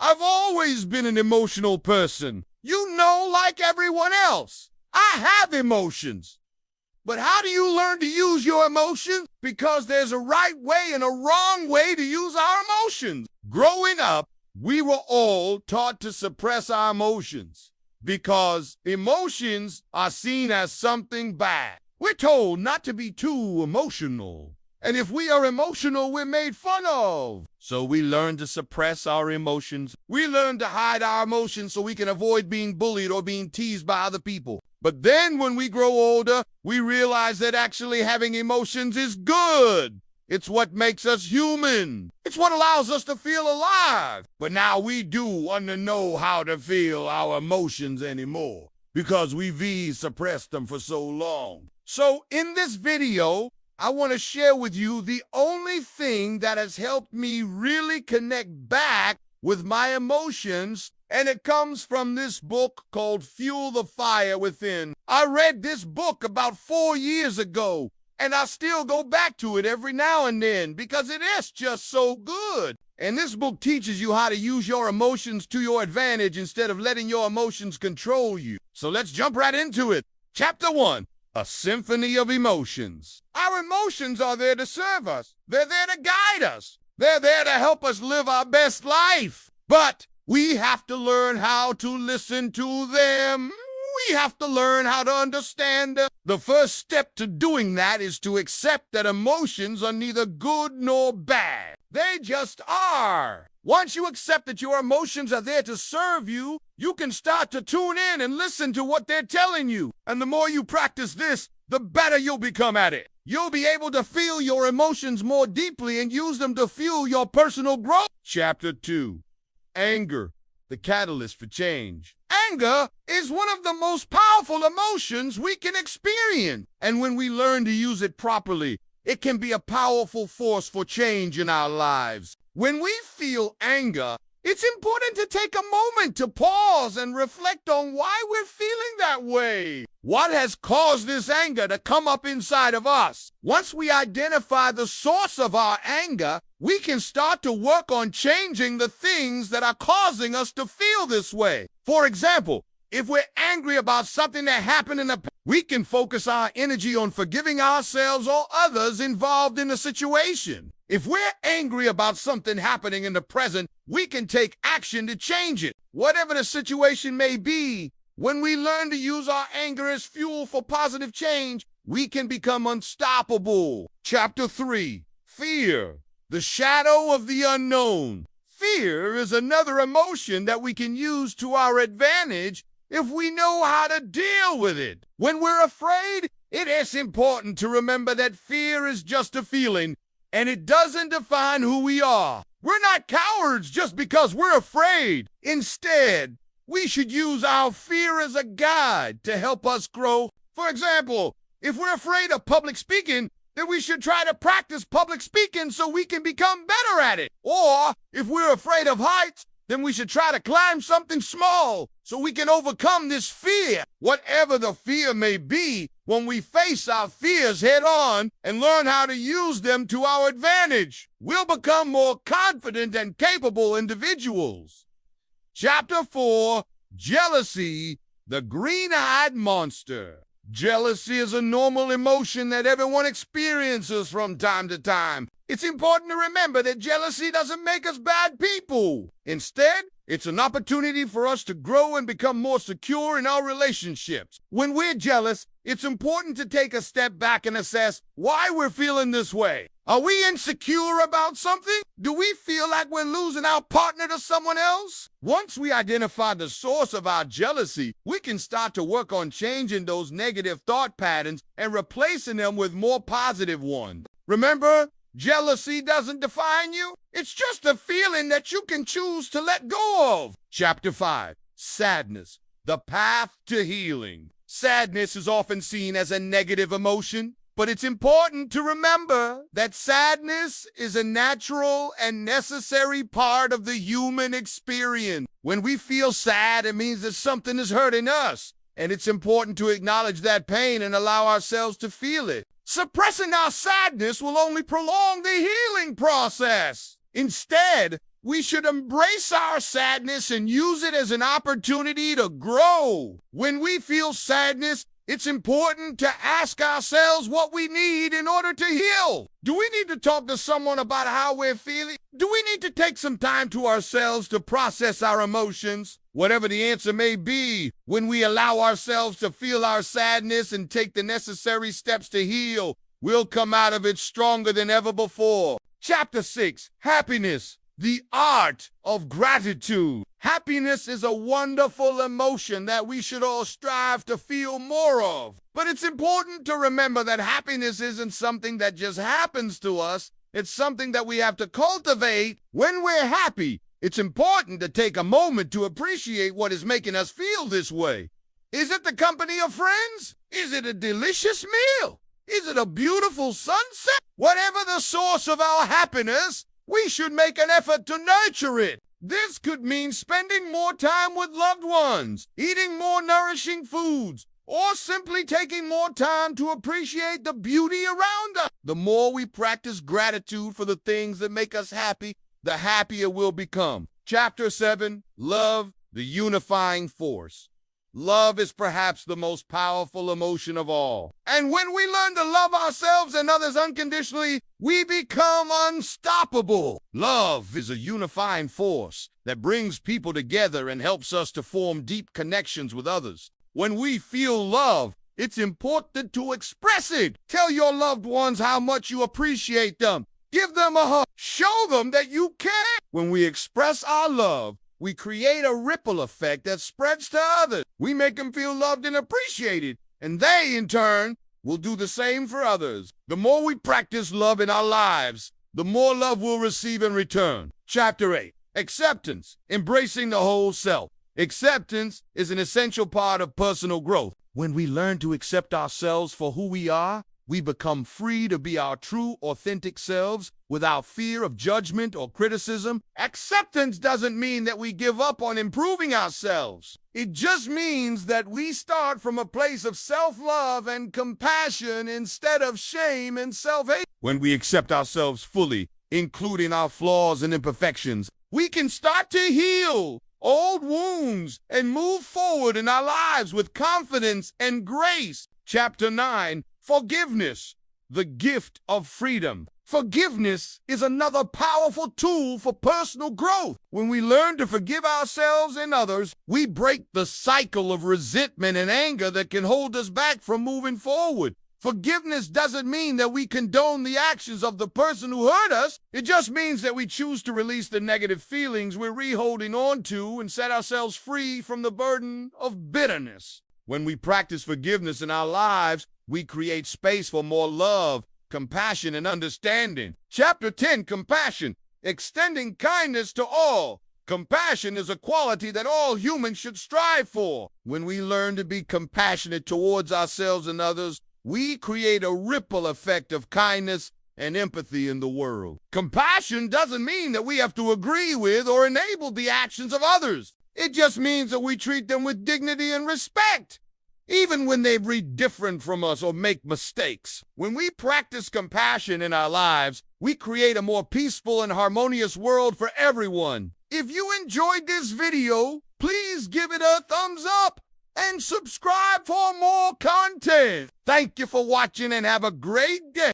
I've always been an emotional person. You know, like everyone else. I have emotions. But how do you learn to use your emotions? Because there's a right way and a wrong way to use our emotions. Growing up, we were all taught to suppress our emotions because emotions are seen as something bad. We're told not to be too emotional. And if we are emotional, we're made fun of. So we learn to suppress our emotions. We learn to hide our emotions so we can avoid being bullied or being teased by other people. But then when we grow older, we realize that actually having emotions is good. It's what makes us human. It's what allows us to feel alive. But now we do want to know how to feel our emotions anymore because we've suppressed them for so long. So in this video, I want to share with you the only thing that has helped me really connect back with my emotions, and it comes from this book called Fuel the Fire Within. I read this book about 4 years ago, and I still go back to it every now and then because it is just so good. And this book teaches you how to use your emotions to your advantage instead of letting your emotions control you. So let's jump right into it. Chapter 1. A symphony of emotions. Our emotions are there to serve us. They're there to guide us. They're there to help us live our best life. But we have to learn how to listen to them. We have to learn how to understand them. The first step to doing that is to accept that emotions are neither good nor bad. They just are. Once you accept that your emotions are there to serve you, you can start to tune in and listen to what they're telling you. And the more you practice this, the better you'll become at it. You'll be able to feel your emotions more deeply and use them to fuel your personal growth. Chapter 2. Anger, the catalyst for change. Anger is one of the most powerful emotions we can experience. And when we learn to use it properly, it can be a powerful force for change in our lives. When we feel anger, it's important to take a moment to pause and reflect on why we're feeling that way. What has caused this anger to come up inside of us? Once we identify the source of our anger, we can start to work on changing the things that are causing us to feel this way. For example, if we're angry about something that happened in the past, we can focus our energy on forgiving ourselves or others involved in the situation. If we're angry about something happening in the present, we can take action to change it. Whatever the situation may be, when we learn to use our anger as fuel for positive change, we can become unstoppable. Chapter 3. Fear, the shadow of the unknown. Fear is another emotion that we can use to our advantage if we know how to deal with it. When we're afraid, it is important to remember that fear is just a feeling, and it doesn't define who we are. We're not cowards just because we're afraid. Instead, we should use our fear as a guide to help us grow. For example, if we're afraid of public speaking, then we should try to practice public speaking so we can become better at it. Or if we're afraid of heights, then we should try to climb something small so we can overcome this fear. Whatever the fear may be, when we face our fears head on and learn how to use them to our advantage, we'll become more confident and capable individuals. Chapter 4. Jealousy, the green-eyed monster. Jealousy is a normal emotion that everyone experiences from time to time. It's important to remember that jealousy doesn't make us bad people. Instead, it's an opportunity for us to grow and become more secure in our relationships. When we're jealous, it's important to take a step back and assess why we're feeling this way. Are we insecure about something? Do we feel like we're losing our partner to someone else? Once we identify the source of our jealousy, we can start to work on changing those negative thought patterns and replacing them with more positive ones. Remember, jealousy doesn't define you. It's just a feeling that you can choose to let go of. Chapter 5. Sadness, the path to healing. Sadness is often seen as a negative emotion, but it's important to remember that sadness is a natural and necessary part of the human experience. When we feel sad, it means that something is hurting us, and it's important to acknowledge that pain and allow ourselves to feel it. Suppressing our sadness will only prolong the healing process. Instead, We should embrace our sadness and use it as an opportunity to grow. When we feel sadness, it's important to ask ourselves what we need in order to heal. Do we need to talk to someone about how we're feeling? Do we need to take some time to ourselves to process our emotions? Whatever the answer may be, when we allow ourselves to feel our sadness and take the necessary steps to heal, we'll come out of it stronger than ever before. Chapter 6, Happiness, the Art of Gratitude. Happiness is a wonderful emotion that we should all strive to feel more of. But it's important to remember that happiness isn't something that just happens to us. It's something that we have to cultivate. When we're happy, it's important to take a moment to appreciate what is making us feel this way. Is it the company of friends? Is it a delicious meal? Is it a beautiful sunset? Whatever the source of our happiness, we should make an effort to nurture it. This could mean spending more time with loved ones, eating more nourishing foods, or simply taking more time to appreciate the beauty around us. The more we practice gratitude for the things that make us happy, the happier we'll become. Chapter 7, Love, the Unifying Force. Love is perhaps the most powerful emotion of all. And when we learn to love ourselves and others unconditionally, we become unstoppable. Love is a unifying force that brings people together and helps us to form deep connections with others. When we feel love, it's important to express it. Tell your loved ones how much you appreciate them. Give them a hug. Show them that you care. When we express our love, we create a ripple effect that spreads to others. We make them feel loved and appreciated, and they, in turn, will do the same for others. The more we practice love in our lives, the more love we'll receive in return. Chapter 8, Acceptance, Embracing the Whole Self. Acceptance is an essential part of personal growth. When we learn to accept ourselves for who we are, we become free to be our true, authentic selves without fear of judgment or criticism. Acceptance doesn't mean that we give up on improving ourselves. It just means that we start from a place of self-love and compassion instead of shame and self-hate. When we accept ourselves fully, including our flaws and imperfections, we can start to heal old wounds and move forward in our lives with confidence and grace. Chapter 9, Forgiveness, the Gift of Freedom. Forgiveness is another powerful tool for personal growth. When we learn to forgive ourselves and others, we break the cycle of resentment and anger that can hold us back from moving forward. Forgiveness doesn't mean that we condone the actions of the person who hurt us. It just means that we choose to release the negative feelings we're re-holding on to and set ourselves free from the burden of bitterness. When we practice forgiveness in our lives, we create space for more love, compassion, and understanding. Chapter 10, Compassion, Extending Kindness to All. Compassion is a quality that all humans should strive for. When we learn to be compassionate towards ourselves and others, we create a ripple effect of kindness and empathy in the world. Compassion doesn't mean that we have to agree with or enable the actions of others. It just means that we treat them with dignity and respect, even when they read different from us or make mistakes. When we practice compassion in our lives, we create a more peaceful and harmonious world for everyone. If you enjoyed this video, please give it a thumbs up and subscribe for more content. Thank you for watching and have a great day.